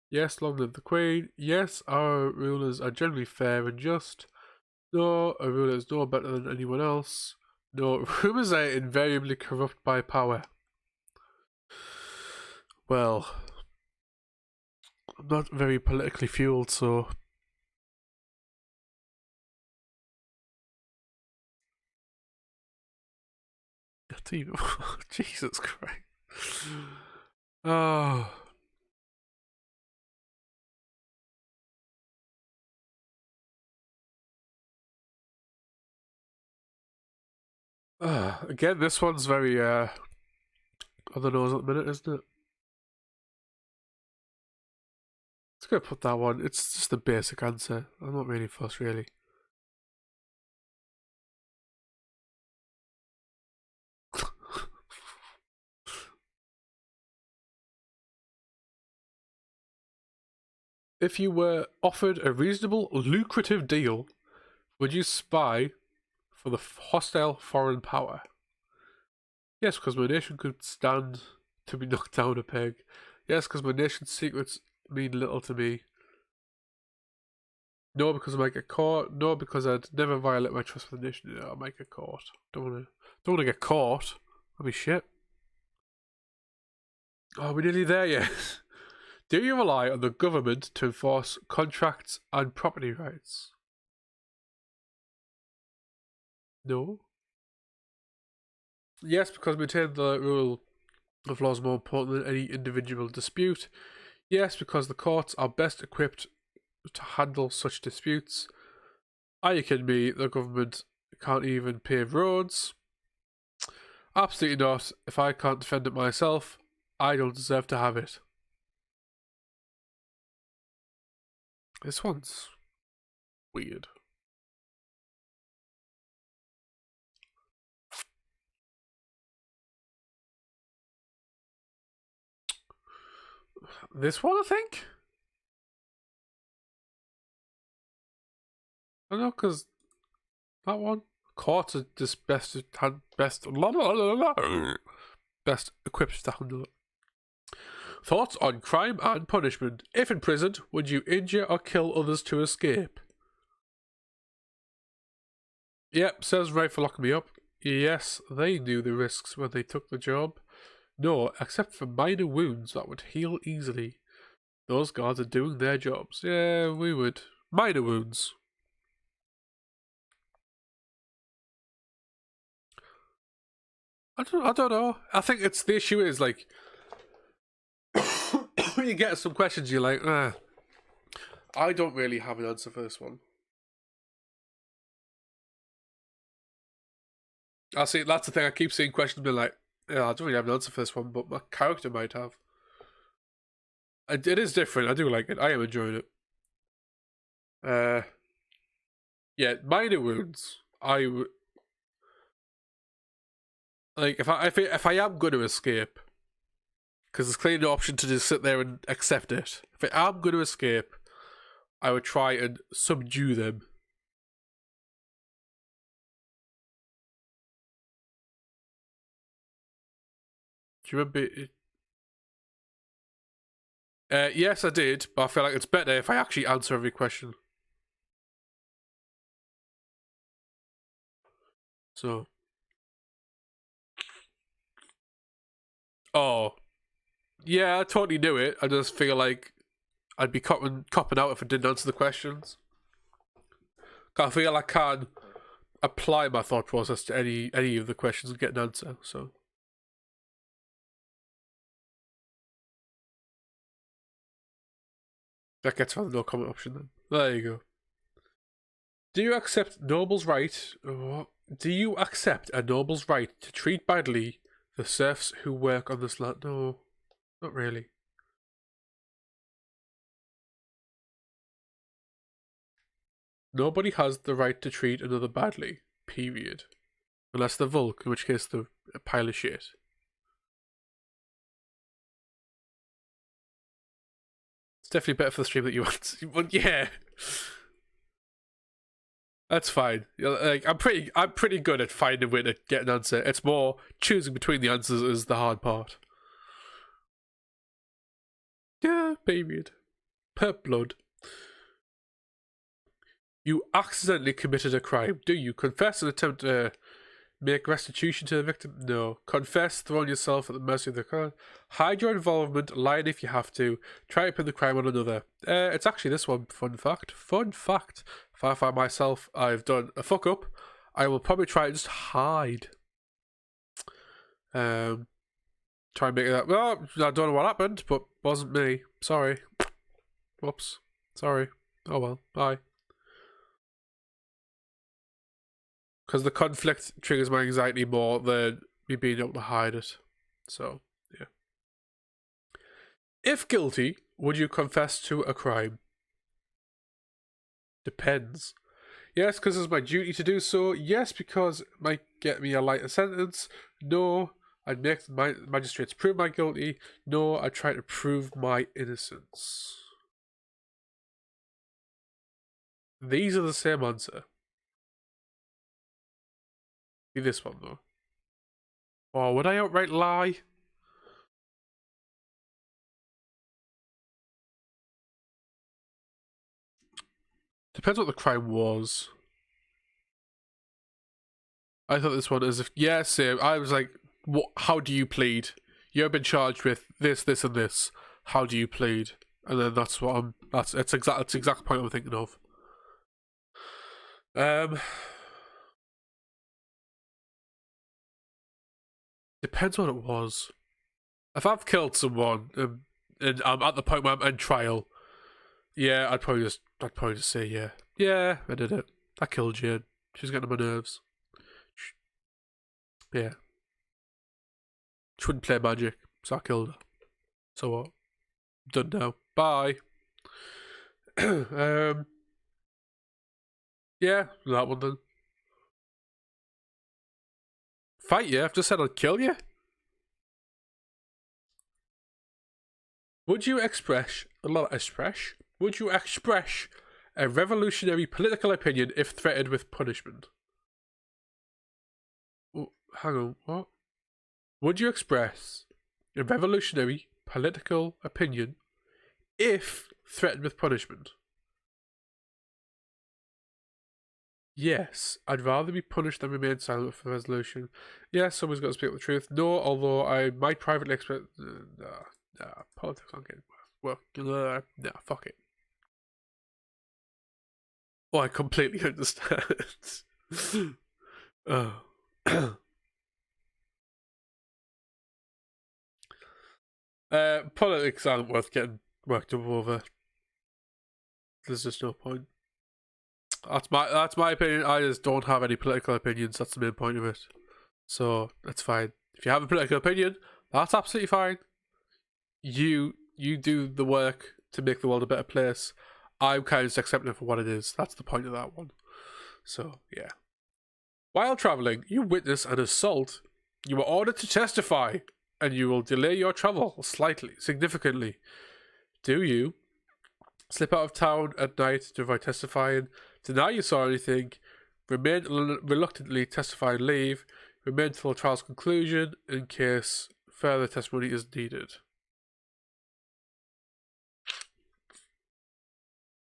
Yes, long live the Queen. Yes, our rulers are generally fair and just. No, a ruler is no better than anyone else. No, rulers are invariably corrupt by power. Well, I'm not very politically fueled, so... Jesus Christ. Oh... again, this one's very, on the nose at the minute, isn't it? Let's go put that one. It's just a basic answer. I'm not really fussed, really. If you were offered a reasonable, lucrative deal, would you spy for the hostile foreign power? Yes, because my nation could stand to be knocked down a peg. Yes, because my nation's secrets mean little to me. No, because I might get caught. No, because I'd never violate my trust for the nation. I might get caught. Don't wanna get caught. That'd be shit. Oh, we're nearly there yet. Do you rely on the government to enforce contracts and property rights? No. Yes, because maintain the rule of law is more important than any individual dispute. Yes, because the courts are best equipped to handle such disputes. Are you kidding me? The government can't even pave roads? Absolutely not. If I can't defend it myself, I don't deserve to have it. This one's weird. This one, I think? I don't know, because that one. Courts are just best equipped to handle it. Thoughts on crime and punishment. If imprisoned, would you injure or kill others to escape? Yep, serves right for locking me up. Yes, they knew the risks when they took the job. No, except for minor wounds that would heal easily. Those guards are doing their jobs. Yeah, we would. Minor wounds. I don't know. I think it's the issue is like when you get some questions, you're like, I don't really have an answer for this one. I see. That's the thing. I keep seeing questions being like, "Yeah, I don't really have an answer for this one, but my character might have." It is different. I do like it. I am enjoying it. Yeah, minor wounds. Like if I am going to escape, because there's clearly no option to just sit there and accept it. If I am going to escape, I would try and subdue them. Do you remember? Yes, I did, but I feel like it's better if I actually answer every question. So, oh, yeah, I totally knew it. I just feel like I'd be copping out if I didn't answer the questions. I feel I can apply my thought process to any of the questions and get an answer. So, that gets on the no comment option then. There you go. Do you accept Noble's right? Do you accept a noble's right to treat badly the serfs who work on this land? No, not really. Nobody has the right to treat another badly. Period. Unless they're Volk, in which case they're a pile of shit. It's definitely better for the stream that you want. But yeah. That's fine. Like I'm pretty good at finding a way to get an answer. It's more choosing between the answers is the hard part. Yeah, period. Per blood. You accidentally committed a crime. Do you confess and attempt to make restitution to the victim? No. Confess, throwing yourself at the mercy of the crowd. Hide your involvement, lying if you have to. Try to pin the crime on another. It's actually this one. Fun fact. Fun fact. If I find myself, I've done a fuck up, I will probably try and just hide. Try and make that. Well, I don't know what happened, but wasn't me. Sorry. Whoops. Sorry. Oh well. Bye. Because the conflict triggers my anxiety more than me being able to hide it. So, yeah. If guilty, would you confess to a crime? Depends. Yes, because it's my duty to do so. Yes, because it might get me a lighter sentence. No, I'd make the magistrates prove my guilty. No, I'd try to prove my innocence. These are the same answer. Be this one, though. Oh, would I outright lie? Depends what the crime was. I thought this one is if yes, I was like, what? How do you plead? You've been charged with this, this, and this. How do you plead? And then that's what I'm. That's the exact point I'm thinking of. Depends what it was. If I've killed someone and I'm at the point where I'm in trial, yeah, I'd probably just say yeah, I did it. I killed Jane. She's getting on my nerves. Yeah. She wouldn't play magic, so I killed her. So what? Done now. Bye. Yeah, that one then. Fight you? I've just said I'd kill you. Would you express Would you express a revolutionary political opinion if threatened with punishment? Oh, hang on, what? Would you express a revolutionary political opinion if threatened with punishment? Yes, I'd rather be punished than remain silent for the resolution. Yes, someone's got to speak the truth. No, although I might privately express. Nah, politics aren't getting work. Nah, fuck it. Oh, I completely understand. Oh. Politics aren't worth getting worked up over. There's just no point. That's my opinion. I just don't have any political opinions. That's the main point of it. So that's fine. If you have a political opinion, that's absolutely fine. You do the work to make the world a better place. I'm kind of just accepting it for what it is. That's the point of that one. So yeah. While traveling, you witness an assault. You are ordered to testify, and you will delay your travel significantly. Do you slip out of town at night to avoid testifying? Deny you saw anything? Remain reluctantly testify and leave? Remain until trial's conclusion in case further testimony is needed.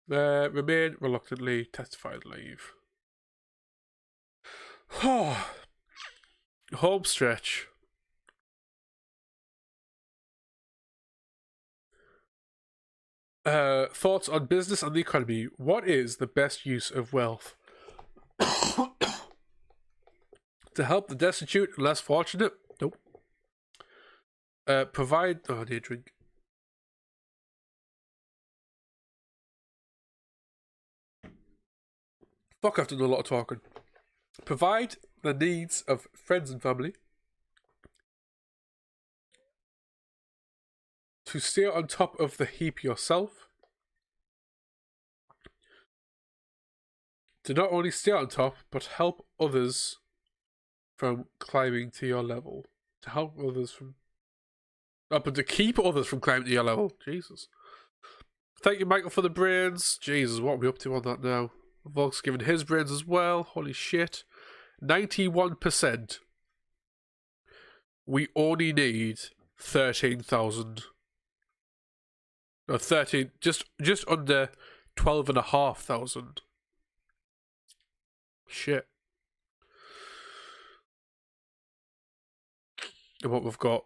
Remain reluctantly testify and leave. Home stretch. Thoughts on business and the economy. What is the best use of wealth? To help the destitute and less fortunate? Nope. Provide... Oh, I need a drink. Fuck, I've done a lot of talking. Provide the needs of friends and family. To stay on top of the heap yourself. To not only stay on top, but help others from climbing to your level. To help others from... Oh, but to keep others from climbing to your level. Jesus. Thank you, Michael, for the brains. Jesus, what are we up to on that now? Volk's given his brains as well. Holy shit. 91%. We only need 13,000. No, 13, just under 12,500. Shit. And what we've got,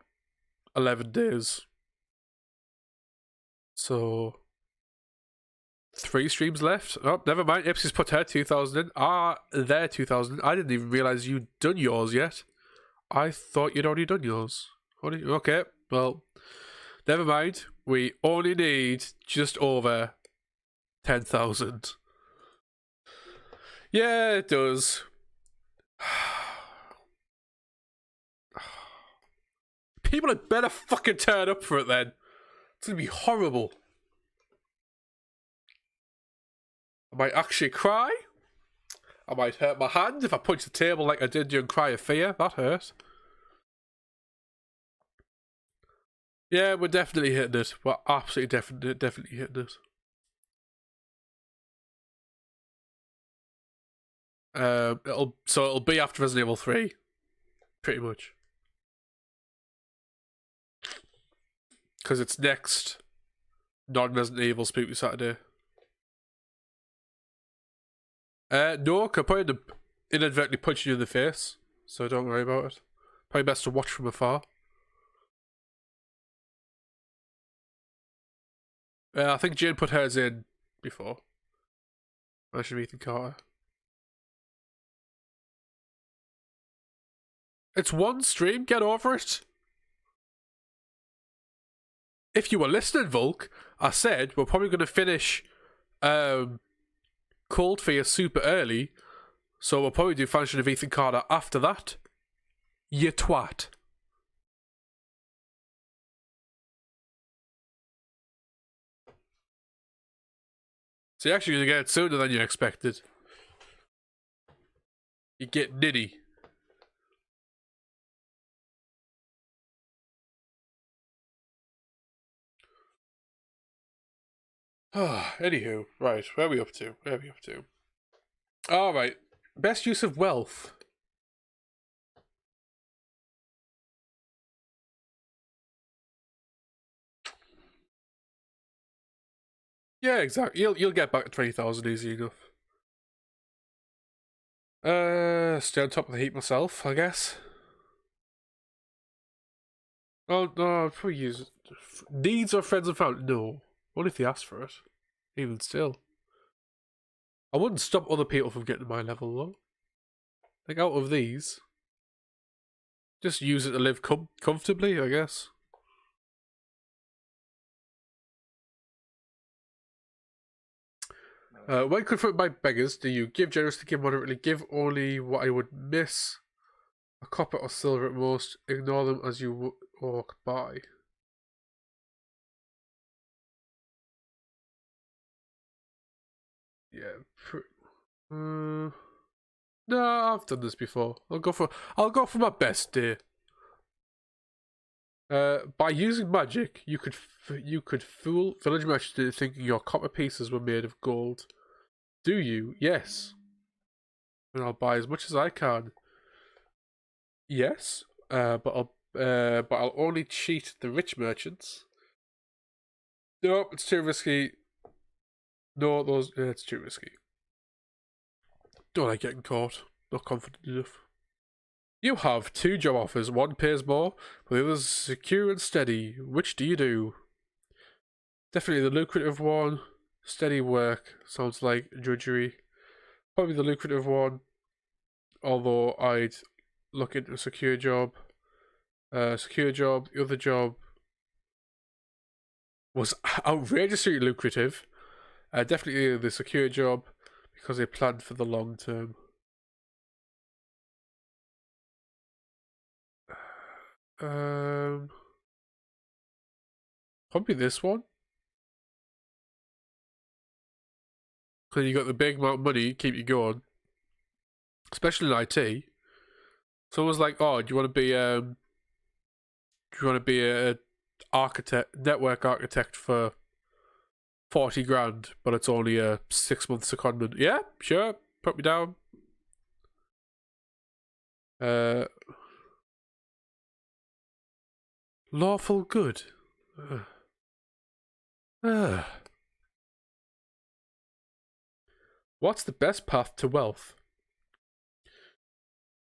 11 days. So 3 streams left. Oh, never mind. Ipsy's put her 2,000 in. Their 2,000. I didn't even realise you'd done yours yet. I thought you'd already done yours. Okay, well, never mind. We only need just over 10,000. Yeah, it does. People had better fucking turn up for it then. It's gonna be horrible. I might actually cry. I might hurt my hand if I punch the table like I did during Cry of Fear. That hurt. Yeah, we're definitely hitting it. We're absolutely definitely hitting it. It'll be after Resident Evil 3. Pretty much. Because it's next non-Resident Evil Spooky Saturday. No, I probably inadvertently punch you in the face, so don't worry about it. Probably best to watch from afar. I think Jane put hers in before. I should be Ethan Carter. It's one stream, get over it. If you were listening, Volk, I said we're probably going to finish Cold Fear super early, so we'll probably do Function of Ethan Carter after that. You twat. So you're actually going to get it sooner than you expected. You get nitty. Anywho, right, where are we up to? Alright, best use of wealth. Yeah, exactly. You'll get back to 20,000 easy enough. Stay on top of the heap myself, I guess. Oh no, I'd probably use needs or friends and family. No, what if they ask for it? Even still, I wouldn't stop other people from getting to my level though. Like out of these, just use it to live comfortably, I guess. When confronted by beggars, do you give generously, give moderately, give only what I would miss? a copper or silver at most. Ignore them as you walk by. Yeah. No, I've done this before. I'll go for my best day. By using magic, you could fool village merchants into thinking your copper pieces were made of gold. Do you? Yes. And I'll buy as much as I can. Yes. But I'll only cheat the rich merchants. Nope, it's too risky. No, it's too risky. Don't like getting caught. Not confident enough. You have 2 job offers. One pays more, but the other's secure and steady. Which do you do? Definitely the lucrative one. Steady work. Sounds like drudgery. Probably the lucrative one. Although I'd look into a secure job. Secure job. The other job was outrageously lucrative. Definitely the secure job because they planned for the long term. Probably this one. Because you got the big amount of money, keep you going. Especially in IT. Someone's like, "Oh, do you want to be a architect, network architect for 40 grand, but it's only a 6-month secondment?" Yeah, sure, put me down. Lawful good. What's the best path to wealth?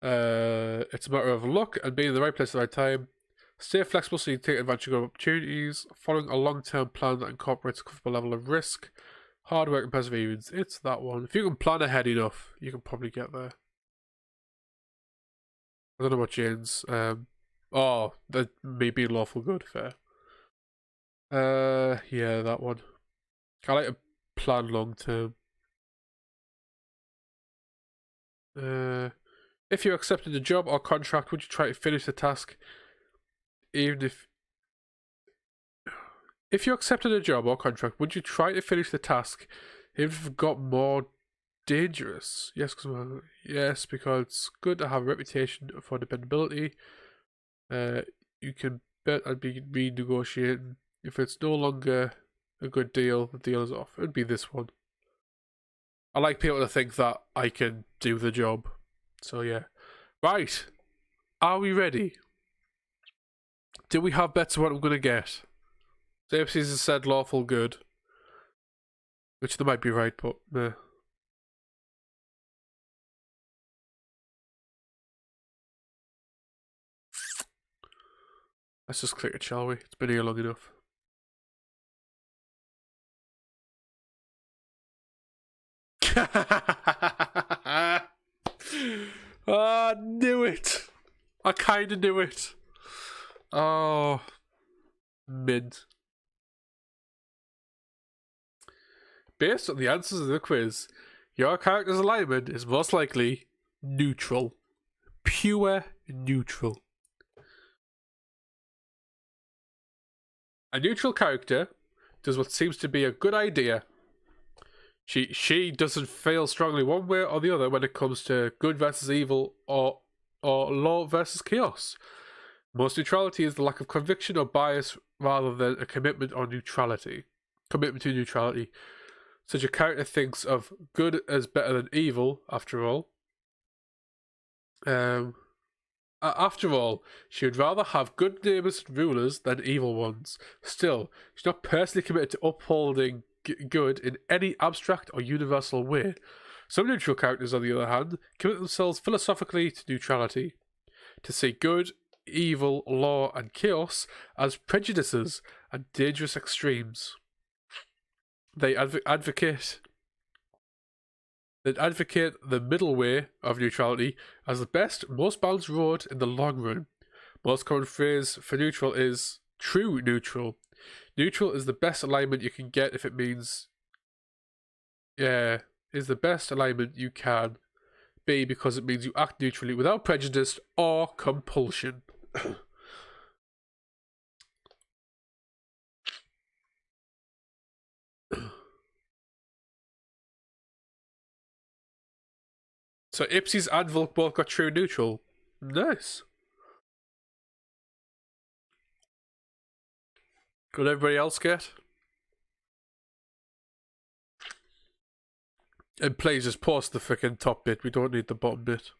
It's a matter of luck and being in the right place at the right time. Stay flexible so you take advantage of opportunities. Following a long-term plan that incorporates a comfortable level of risk. Hard work and perseverance. It's that one. If you can plan ahead enough, you can probably get there. I don't know about Jane's. That may be lawful good. Fair. Yeah, that one. I like to plan long term. If you accepted a job or contract, would you try to finish the task even if you accepted a job or contract, would you try to finish the task even if it got more dangerous? Yes, because it's good to have a reputation for dependability. You can bet I'd be renegotiating. If it's no longer a good deal, the deal is off. It'd be this one. I like people to think that I can do the job. So yeah. Right. Are we ready? Do we have bets of what I'm going to get? Xerxes has said lawful good. Which they might be right, but meh. Let's just click it, shall we? It's been here long enough. I knew it. I kind of knew it. Oh, mint. Based on the answers of the quiz, your character's alignment is most likely neutral. Pure neutral. A neutral character does what seems to be a good idea. She doesn't feel strongly one way or the other when it comes to good versus evil or law versus chaos. Most neutrality is the lack of conviction or bias rather than a commitment to neutrality. Such a character thinks of good as better than evil, after all. After all, she would rather have good neighbours and rulers than evil ones. Still, she's not personally committed to upholding good in any abstract or universal way. Some neutral characters, on the other hand, commit themselves philosophically to neutrality, to see good, evil, law, and chaos as prejudices and dangerous extremes. They advocate the middle way of neutrality as the best, most balanced road in the long run. Most common phrase for neutral is true neutral. Neutral is the best alignment you can get if it means is the best alignment you can B, because it means you act neutrally without prejudice or compulsion. So Ipsies and Volk both got true neutral. Nice. Could everybody else get? And please just post the freaking top bit. We don't need the bottom bit.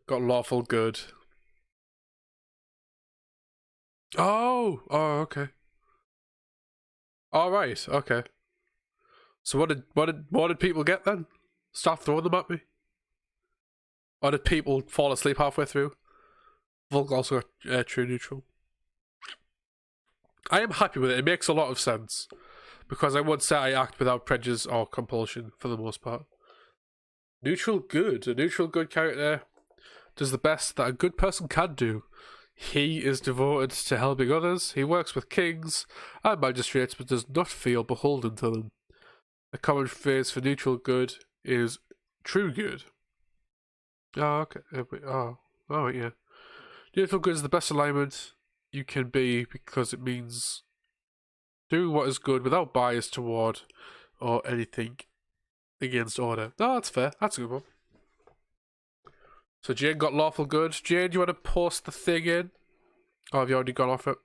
Got lawful good. Oh, okay. All right, okay. So what did people get then? Stop throwing them at me. Or did people fall asleep halfway through? Volk also got true neutral. I am happy with it. It makes a lot of sense. Because I would say I act without prejudice or compulsion for the most part. Neutral good. A neutral good character does the best that a good person can do. He is devoted to helping others. He works with kings and magistrates but does not feel beholden to them. A common phrase for neutral good is true good. Oh, okay. Oh, yeah. Neutral good is the best alignment you can be because it means doing what is good without bias toward or anything against order. No, that's fair. That's a good one. So Jane got lawful good. Jane, do you want to post the thing in? Or have you already gone off it?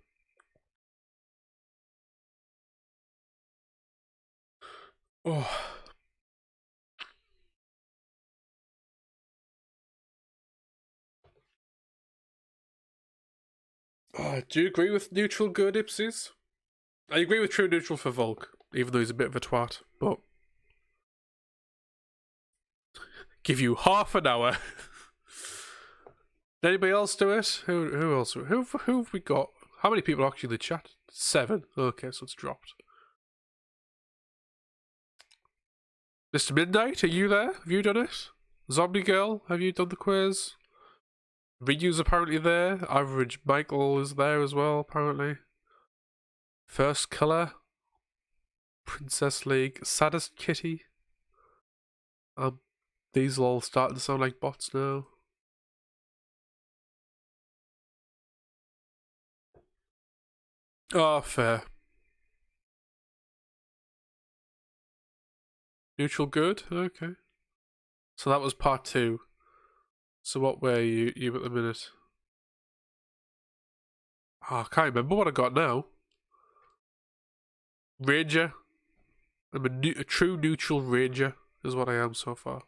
Oh. Do you agree with neutral good, Ipsies? I agree with true neutral for Volk, even though he's a bit of a twat, but give you half an hour. Did anybody else do it? Who else? Who have we got? How many people are actually in the chat? 7. Okay, so it's dropped. Mr. Midnight, are you there? Have you done it? Zombie Girl, have you done the quiz? Ryu's apparently there. Average Michael is there as well, apparently. First Color. Princess League. Saddest Kitty. These are all starting to sound like bots now. Oh, fair. Neutral good? Okay. So that was part 2. So what were you at the minute? Oh, I can't remember what I got now. Ranger. I'm a true neutral ranger is what I am so far.